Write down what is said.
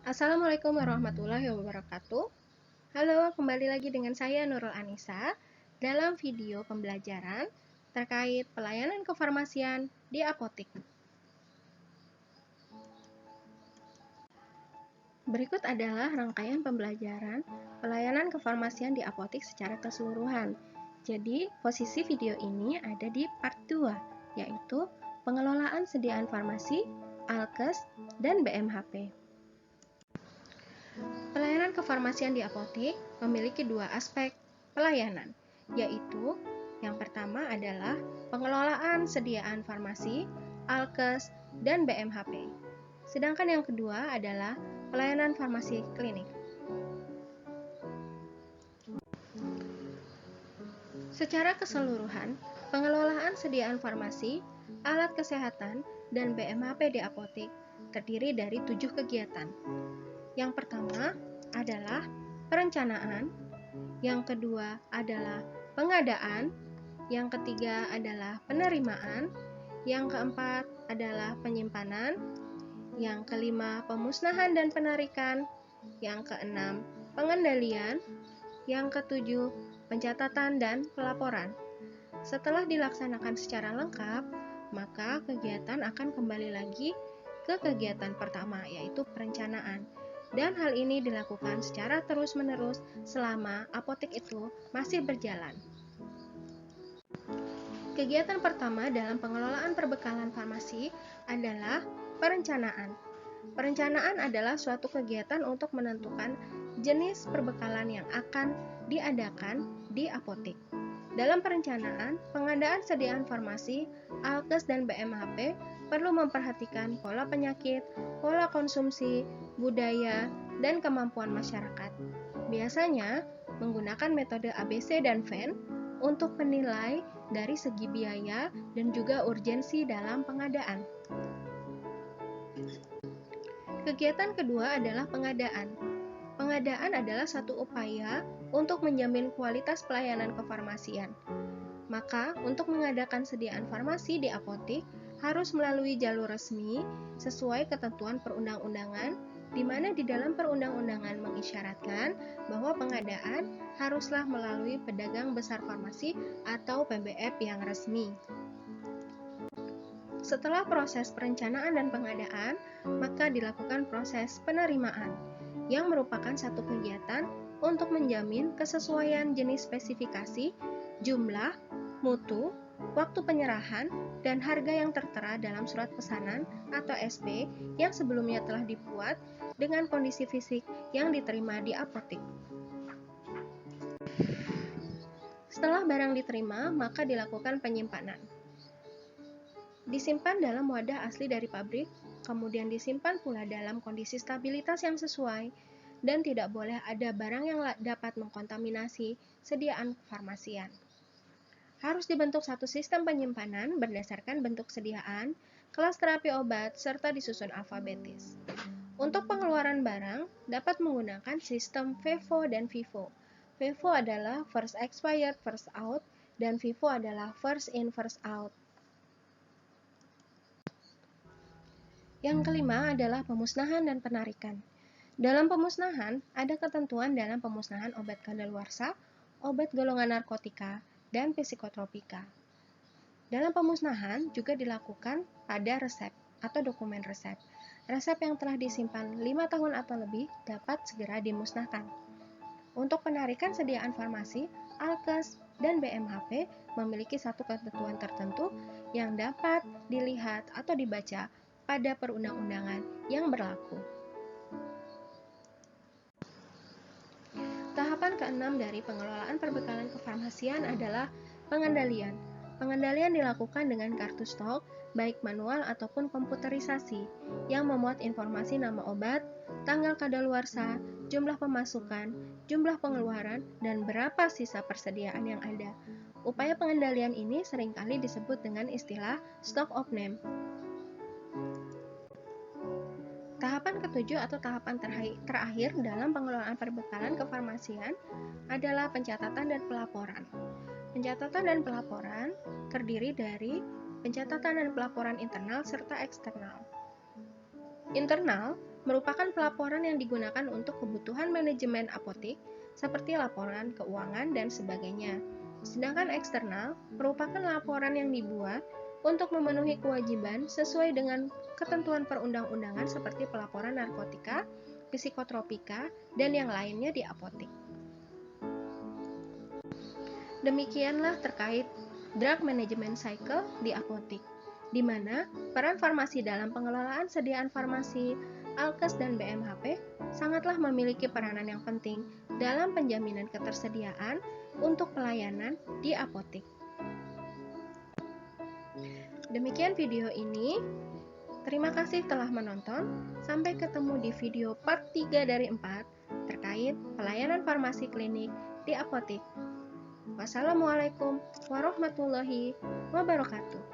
Assalamualaikum warahmatullahi wabarakatuh. Halo, kembali lagi dengan saya Nurul Anissa dalam video pembelajaran terkait pelayanan kefarmasian di apotik. Berikut adalah rangkaian pembelajaran pelayanan kefarmasian di apotik secara keseluruhan. Jadi, posisi video ini ada di part 2, yaitu pengelolaan sediaan farmasi, Alkes, dan BMHP. Pelayanan kefarmasian di apotik memiliki dua aspek pelayanan, yaitu yang pertama adalah pengelolaan sediaan farmasi, Alkes, dan BMHP. Sedangkan yang kedua adalah pelayanan farmasi klinik. Secara keseluruhan, pengelolaan sediaan farmasi, alat kesehatan, dan BMHP di apotik terdiri dari 7 kegiatan. Yang pertama adalah perencanaan, yang kedua adalah pengadaan, yang ketiga adalah penerimaan, yang keempat adalah penyimpanan, yang kelima pemusnahan dan penarikan, yang keenam pengendalian, yang ketujuh pencatatan dan pelaporan. Setelah dilaksanakan secara lengkap, maka kegiatan akan kembali lagi ke kegiatan pertama, yaitu perencanaan. Dan hal ini dilakukan secara terus-menerus selama apotek itu masih berjalan. Kegiatan pertama dalam pengelolaan perbekalan farmasi adalah perencanaan. Perencanaan adalah suatu kegiatan untuk menentukan jenis perbekalan yang akan diadakan di apotek. Dalam perencanaan, pengadaan sediaan farmasi, Alkes, dan BMHP perlu memperhatikan pola penyakit, pola konsumsi, budaya, dan kemampuan masyarakat. Biasanya, menggunakan metode ABC dan Venn untuk menilai dari segi biaya dan juga urgensi dalam pengadaan. Kegiatan kedua adalah pengadaan. Pengadaan adalah satu upaya untuk menjamin kualitas pelayanan kefarmasian. Maka, untuk mengadakan sediaan farmasi di apotik harus melalui jalur resmi sesuai ketentuan perundang-undangan, di mana di dalam perundang-undangan mengisyaratkan bahwa pengadaan haruslah melalui pedagang besar farmasi atau PBF yang resmi. Setelah proses perencanaan dan pengadaan, maka dilakukan proses penerimaan, yang merupakan satu kegiatan untuk menjamin kesesuaian jenis spesifikasi, jumlah, mutu, waktu penyerahan, dan harga yang tertera dalam surat pesanan atau SP yang sebelumnya telah dibuat dengan kondisi fisik yang diterima di apotek. Setelah barang diterima, maka dilakukan penyimpanan. Disimpan dalam wadah asli dari pabrik, kemudian disimpan pula dalam kondisi stabilitas yang sesuai, dan tidak boleh ada barang yang dapat mengkontaminasi sediaan farmasian. Harus dibentuk satu sistem penyimpanan berdasarkan bentuk sediaan, kelas terapi obat, serta disusun alfabetis. Untuk pengeluaran barang, dapat menggunakan sistem FIFO dan FIFO. FIFO adalah first expired, first out, dan FIFO adalah first in, first out. Yang kelima adalah pemusnahan dan penarikan. Dalam pemusnahan, ada ketentuan dalam pemusnahan obat kadaluarsa, obat golongan narkotika, dan psikotropika. Dalam pemusnahan juga dilakukan pada resep atau dokumen resep. Resep yang telah disimpan 5 tahun atau lebih dapat segera dimusnahkan. Untuk penarikan sediaan farmasi, Alkes, dan BMHP memiliki satu ketentuan tertentu yang dapat dilihat atau dibaca pada perundang-undangan yang berlaku. Tahapan keenam dari pengelolaan perbekalan kefarmasian adalah pengendalian. Pengendalian dilakukan dengan kartu stok, baik manual ataupun komputerisasi, yang memuat informasi nama obat, tanggal kadaluarsa, jumlah pemasukan, jumlah pengeluaran, dan berapa sisa persediaan yang ada. Upaya pengendalian ini seringkali disebut dengan istilah stock of name. Tahapan ketujuh atau tahapan terakhir dalam pengelolaan perbekalan kefarmasian adalah pencatatan dan pelaporan. Pencatatan dan pelaporan terdiri dari pencatatan dan pelaporan internal serta eksternal. Internal merupakan pelaporan yang digunakan untuk kebutuhan manajemen apotik seperti laporan keuangan dan sebagainya. Sedangkan eksternal merupakan laporan yang dibuat untuk memenuhi kewajiban sesuai dengan ketentuan perundang-undangan seperti pelaporan narkotika, psikotropika, dan yang lainnya di apotik. Demikianlah terkait drug management cycle di apotik, di mana peran farmasi dalam pengelolaan sediaan farmasi, Alkes dan BMHP sangatlah memiliki peranan yang penting dalam penjaminan ketersediaan untuk pelayanan di apotik. Demikian video ini. Terima kasih telah menonton. Sampai ketemu di video part 3 dari 4 terkait pelayanan farmasi klinik di apotik. Wassalamualaikum warahmatullahi wabarakatuh.